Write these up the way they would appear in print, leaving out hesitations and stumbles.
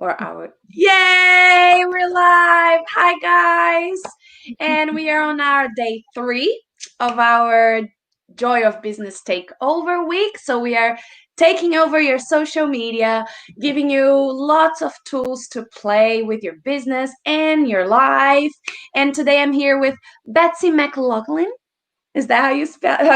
or our Yay, we're live. Hi guys. And we are on our day 3 of our Joy of Business Takeover week. So we are taking over your social media, giving you lots of tools to play with your business and your life. And today I'm here with Betsy McLoughlin. Is that how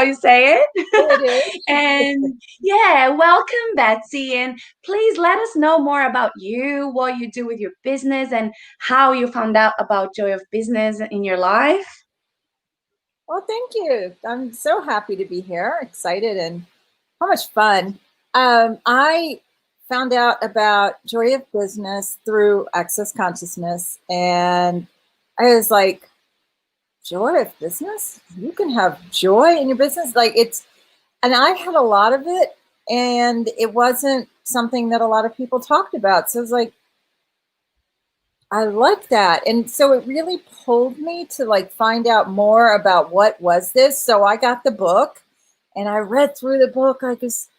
you say it? It is. And yeah, welcome Betsy, and please let us know more about you, what you do with your business, and how you found out about Joy of Business in your life. Well, thank you. I'm so happy to be here, excited, and how much fun. I found out about Joy of Business through Access Consciousness, and I was like, Joy of Business? You can have joy in your business? And I had a lot of it, and it wasn't something that a lot of people talked about. So I was like, I like that. And so it really pulled me to find out more about what was this. So I got the book and I read through the book. I just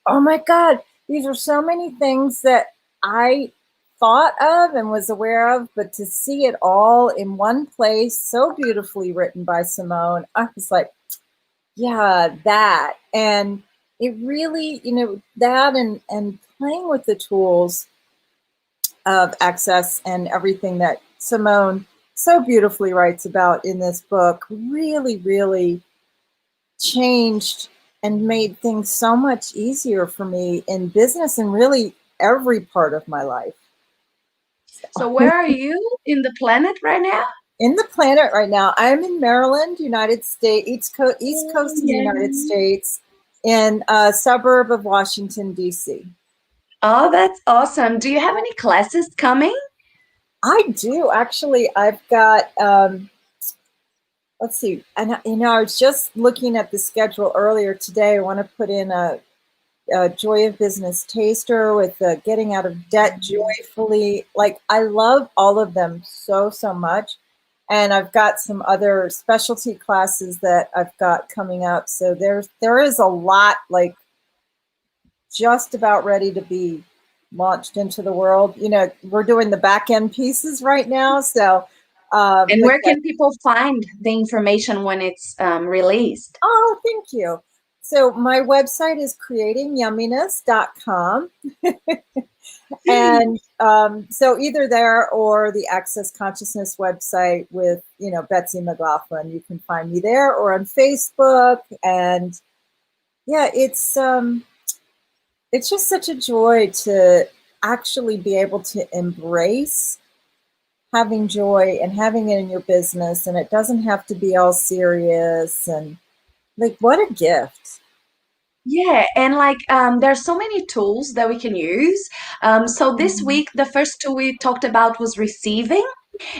oh my God, these are so many things that I thought of and was aware of, but to see it all in one place, so beautifully written by Simone, I was like, yeah, that. And it really, that and playing with the tools of access and everything that Simone so beautifully writes about in this book really, really changed and made things so much easier for me in business and really every part of my life. So where are you in the planet right now? In the planet right now, I'm in Maryland, United States, East Coast of the Yeah. United States, in a suburb of Washington, D.C. Oh, that's awesome. Do you have any classes coming? I do actually. I've got let's see. And I was just looking at the schedule earlier today. I want to put in a Joy of Business taster with getting out of debt joyfully. I love all of them so much. And I've got some other specialty classes that I've got coming up. So there is a lot just about ready to be launched into the world. We're doing the back end pieces right now. So And where can people find the information when it's released? oh, thank you. So my website is creatingyumminess.com. And so either there or the Access Consciousness website with, Betsy McLoughlin, you can find me there, or on Facebook. And yeah, it's just such a joy to actually be able to embrace having joy and having it in your business. And it doesn't have to be all serious. And what a gift. Yeah, and there's so many tools that we can use. So this week, the first tool we talked about was receiving,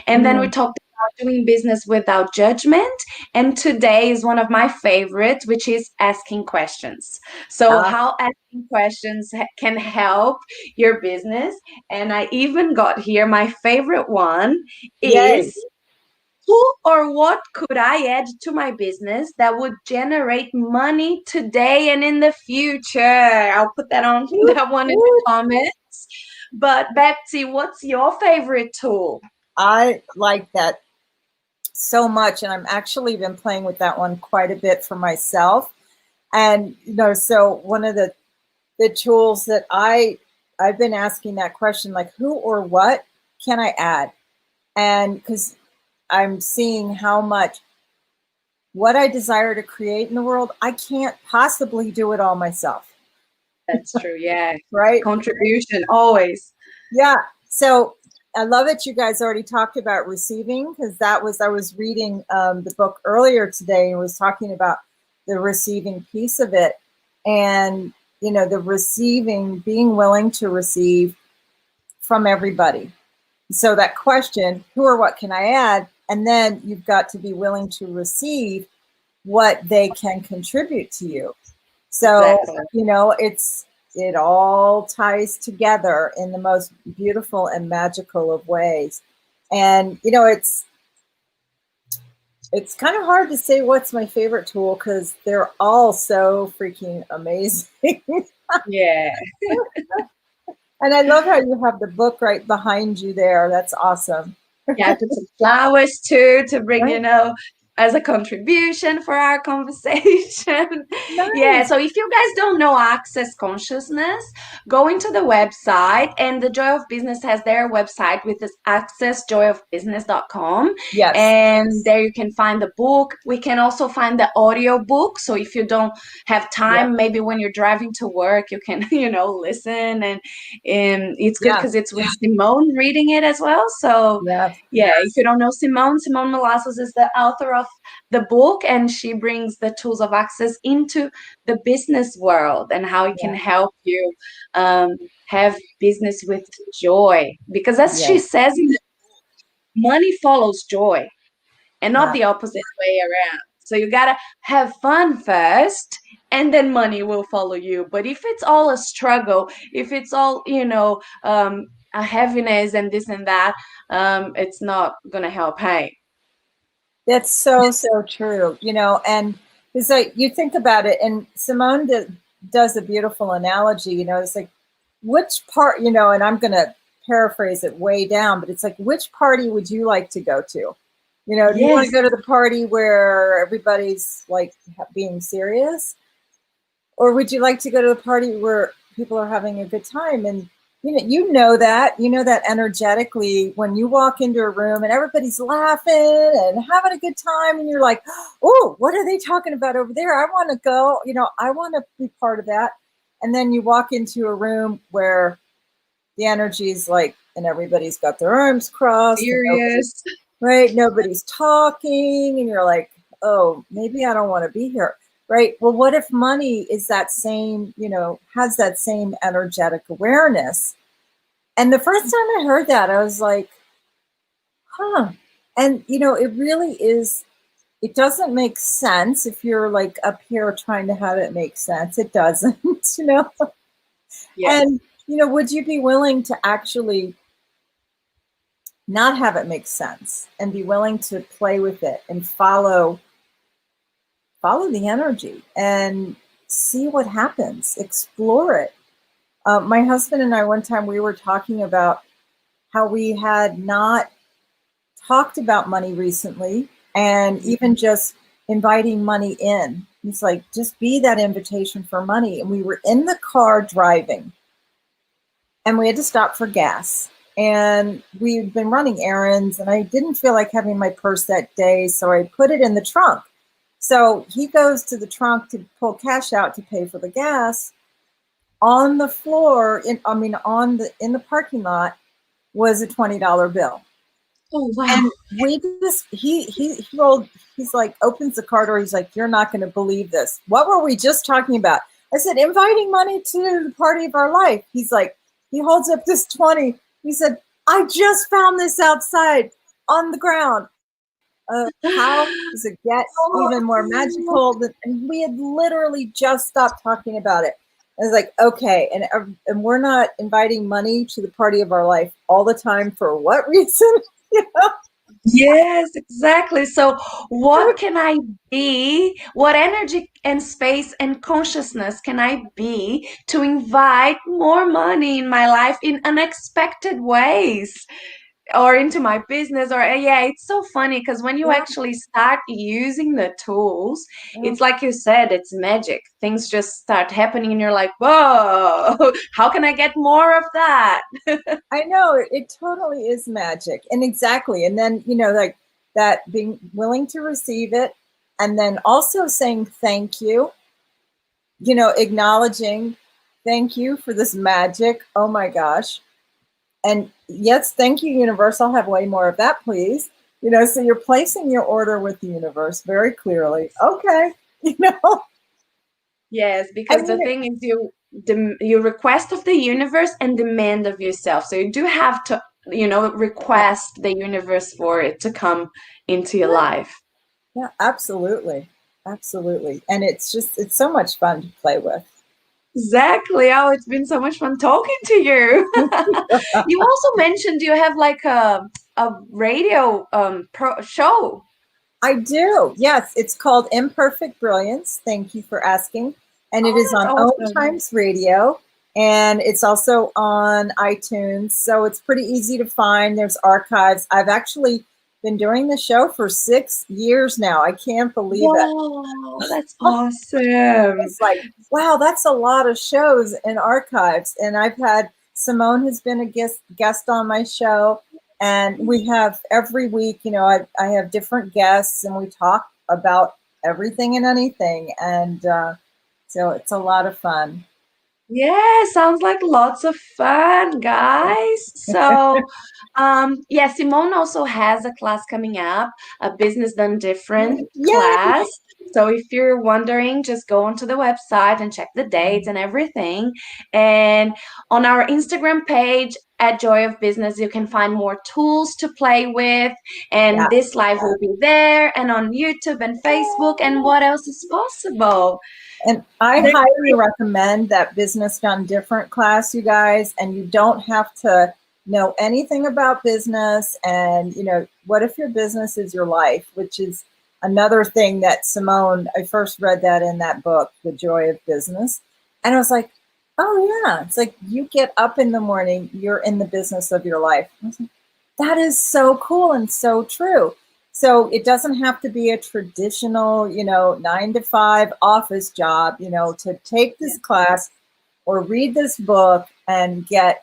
and then we Mm. talked about doing business without judgment. And today is one of my favorites, which is asking questions. So Ah, how asking questions can help your business. And I even got here my favorite one yay. is who or what could I add to my business that would generate money today and in the future? I'll put that on Whoop, that one in the whoop. comments. But Betsy, what's your favorite tool? I like that so much. And I'm actually been playing with that one quite a bit for myself. And, so one of the tools that I've been asking that question, who or what can I add? And because I'm seeing how much what I desire to create in the world, I can't possibly do it all myself. That's true. Yeah. Right? Contribution always. Yeah. So I love that you guys already talked about receiving, because I was reading the book earlier today and was talking about the receiving piece of it. And, the receiving, being willing to receive from everybody. So that question, who or what can I add? And then you've got to be willing to receive what they can contribute to you. So, Exactly. it all ties together in the most beautiful and magical of ways. And, it's kind of hard to say what's my favorite tool because they're all so freaking amazing. Yeah. And I love how you have the book right behind you there. That's awesome. Yeah, I put some flowers too to bring, Right? as a contribution for our conversation. Yeah, Nice. so if you guys don't know Access Consciousness, go into the website, and the Joy of Business has their website, with this accessjoyofbusiness.com. Yes. And there you can find the book. We can also find the audio book. So if you don't have Yep. time, maybe when you're driving to work, you can, listen. And it's good Yeah. because it's with Simone reading it as well. So Yes. yeah, if you don't know Simone Molasses is the author of the book, and she brings the tools of access into the business world and how it can Yeah. help you have business with joy. Because as she Yes. says, money follows joy and not Yeah. the opposite way around. So you gotta have fun first, and then money will follow you. But if it's all a struggle, if it's all, a heaviness and this and that, it's not gonna help. Hey, That's so, so true. And it's like you think about it, and Simone does a beautiful analogy. It's like which part, and I'm going to paraphrase it way down, but it's like, which party would you like to go to? Do you want yes, to go to the party where everybody's like being serious? Or would you like to go to the party where people are having a good time? And you know that energetically when you walk into a room and everybody's laughing and having a good time, and you're like, oh, what are they talking about over there? I want to go. I want to be part of that. And then you walk into a room where the energy is like, and everybody's got their arms crossed, and serious. nobody's talking, and you're like, oh, maybe I don't want to be here. Right. Well, what if money is that same, has that same energetic awareness? And the first time I heard that, I was like, huh. And, it really is, it doesn't make sense if you're like up here trying to have it make sense. It doesn't, you know? Yes, And, would you be willing to actually not have it make sense and be willing to play with it and follow the energy and see what happens, explore it. My husband and I, one time we were talking about how we had not talked about money recently, and even just inviting money in. He's like, just be that invitation for money. And we were in the car driving, and we had to stop for gas. And we'd been running errands, and I didn't feel like having my purse that day, so I put it in the trunk. So he goes to the trunk to pull cash out to pay for the gas. On the floor, in the parking lot was a $20 bill. oh wow. And we just he rolled, he's like, opens the car door, he's like, you're not going to believe this. What were we just talking about? I said, inviting money to the party of our life. He's like, he holds up this 20. He said, I just found this outside on the ground. How does it get even more magical? And we had literally just stopped talking about it. I was like, okay, and we're not inviting money to the party of our life all the time for what reason? Yes, exactly. So, what can I be? What energy and space and consciousness can I be to invite more money in my life in unexpected ways? Or into my business, or yeah, it's so funny because when you Yeah, actually start using the tools, yeah. it's like you said, it's magic. Things just start happening and you're like, whoa, how can I get more of that? I know it totally is magic. And exactly. And then, like that, being willing to receive it, and then also saying thank you, acknowledging thank you for this magic. Oh my gosh. And yes, thank you, universe. I'll have way more of that, please. So you're placing your order with the universe very clearly. Okay. you know, Yes, I because the mean, thing is, you request of the universe and demand of yourself. So you do have to, yeah, request the universe for it to come into your life. yeah, absolutely. Absolutely. And it's so much fun to play with. Exactly. Oh, it's been so much fun talking to you. You also mentioned you have like a radio show. I do. Yes, it's called Imperfect Brilliance. Thank you for asking. And it Oh, is that's on Own awesome. Times Radio. and it's also on iTunes, so it's pretty easy to find. There's archives. I've actually been doing the show for 6 years now. I can't believe it. Wow, that's awesome. It's like, wow, that's a lot of shows and archives. And I've had Simone has been a guest on my show, and we have every week, I have different guests, and we talk about everything and anything, and so it's a lot of fun. Yeah, sounds like lots of fun, guys. So, yeah, Simone also has a class coming up, a Business Done Different Yay! class. So if you're wondering, just go onto the website and check the dates and everything. And on our Instagram page at Joy of Business, you can find more tools to play with. Yeah. And this live will be there and on YouTube and Facebook. And what else is possible? And I highly recommend that Business Done Different class, you guys, and you don't have to know anything about business. And, what if your business is your life, which is another thing that Simone, I first read that in that book, The Joy of Business. And I was like, oh yeah, it's like you get up in the morning, you're in the business of your life. I was like, that is so cool and so true. So it doesn't have to be a traditional, 9 to 5 office job, to take this class or read this book and get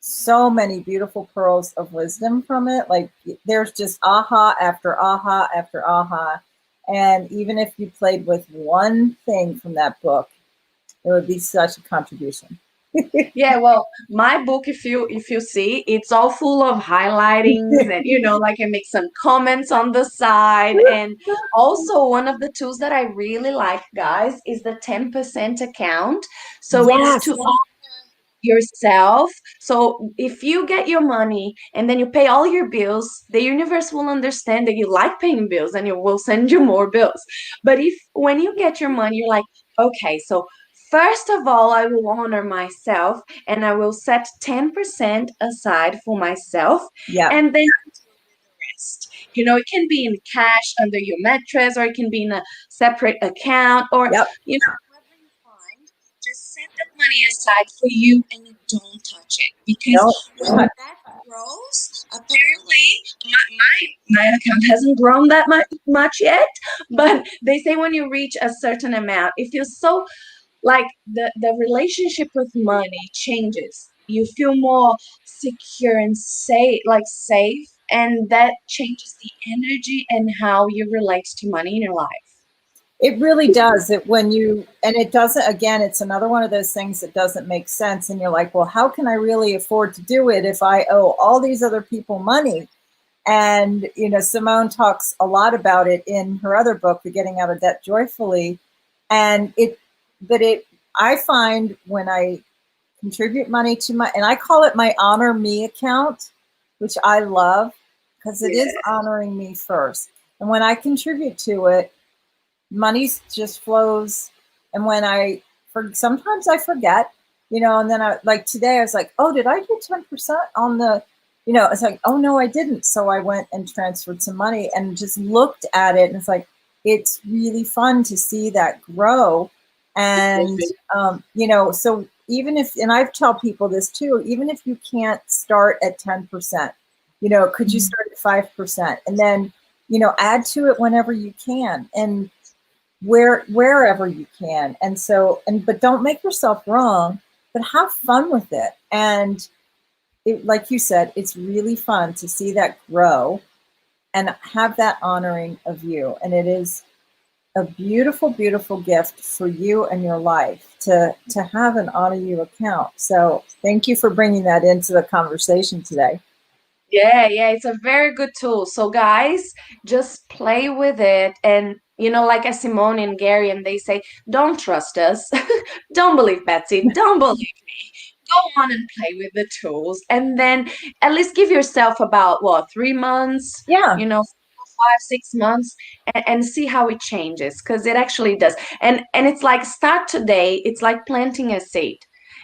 so many beautiful pearls of wisdom from it. Like there's just aha after aha after aha. And even if you played with one thing from that book, it would be such a contribution. Yeah, well, my book, if you see, it's all full of highlightings and like I make some comments on the side. And also one of the tools that I really like, guys, is the 10% account. So it's Yes. to yourself. So if you get your money and then you pay all your bills, the universe will understand that you like paying bills and it will send you more bills. But if when you get your money, you're like, okay, so first of all, I will honor myself and I will set 10% aside for myself. Yeah. And then rest. It can be in cash under your mattress, or it can be in a separate account, or Yep. whatever you find. Just set that money aside for you, and you don't touch it, because Nope. when that grows, apparently my account hasn't grown that much yet, but they say when you reach a certain amount, it feels so like the relationship with money changes. You feel more secure and safe, and that changes the energy and how you relate to money in your life. It really does. And it doesn't, again, it's another one of those things that doesn't make sense. And you're like, well, how can I really afford to do it if I owe all these other people money? And, Simone talks a lot about it in her other book, The Getting Out of Debt Joyfully. And I find when I contribute money to and I call it my Honor Me account, which I love because it is honoring me first. And when I contribute to it, money just flows. And sometimes I forget, and then like today I was like, oh, did I get 10% on the, it's like, oh no, I didn't. So I went and transferred some money and just looked at it. And it's like, it's really fun to see that grow. And, so even if, and I tell people this too, even if you can't start at 10%, could you start at 5%? And then, add to it whenever you can. And wherever you can. And so, but don't make yourself wrong, but have fun with it. And like you said, it's really fun to see that grow and have that honoring of you. And it is a beautiful, beautiful gift for you and your life to have an honor you account. So thank you for bringing that into the conversation today. Yeah, it's a very good tool. So guys, just play with it. And like as Simone and Gary, and they say, don't trust us. Don't believe Betsy. Don't believe me. Go on and play with the tools. And then at least give yourself about 3 months, Yeah. 5, 6 months, and see how it changes, because it actually does. And it's like start today. It's like planting a seed,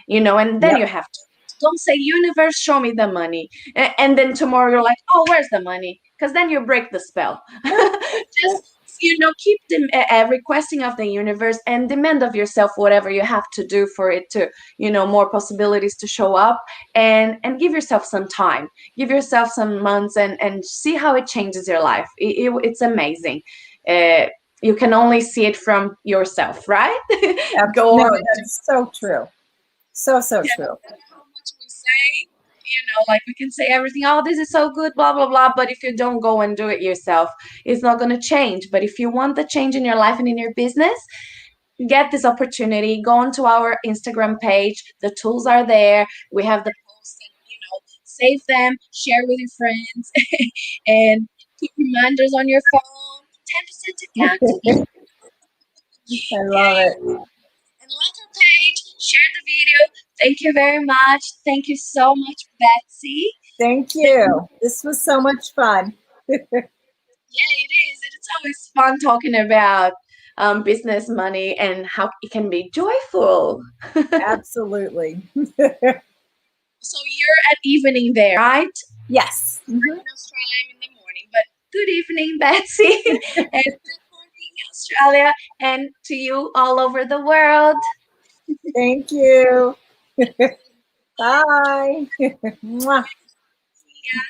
and then you have to. Don't say, universe, show me the money. And then tomorrow you're like, oh, where's the money? Because then you break the spell. Just keep requesting of the universe and demand of yourself whatever you have to do for it to, more possibilities to show up, and give yourself some time, give yourself some months, and see how it changes your life. It's amazing. uh, you can only see it from yourself, right? Go on. No, that's so true. So, so Yeah, true. no matter how much we say, like we can say everything, oh, this is so good, blah, blah, blah. But if you don't go and do it yourself, it's not going to change. But if you want the change in your life and in your business, get this opportunity. Go onto our Instagram page. The tools are there. We have the posts, and, save them, share with your friends, and put reminders on your phone. 10% account today. I love it. And like our page, share the video. Thank you very much. Thank you so much, Betsy. Thank you. This was so much fun. Yeah, it is. It's always fun talking about business, money, and how it can be joyful. Absolutely. So you're at evening there, right? Yes. I'm in Australia, I'm in the morning. But good evening, Betsy, and good morning, Australia, and to you all over the world. Thank you. Bye. Mwah. See ya.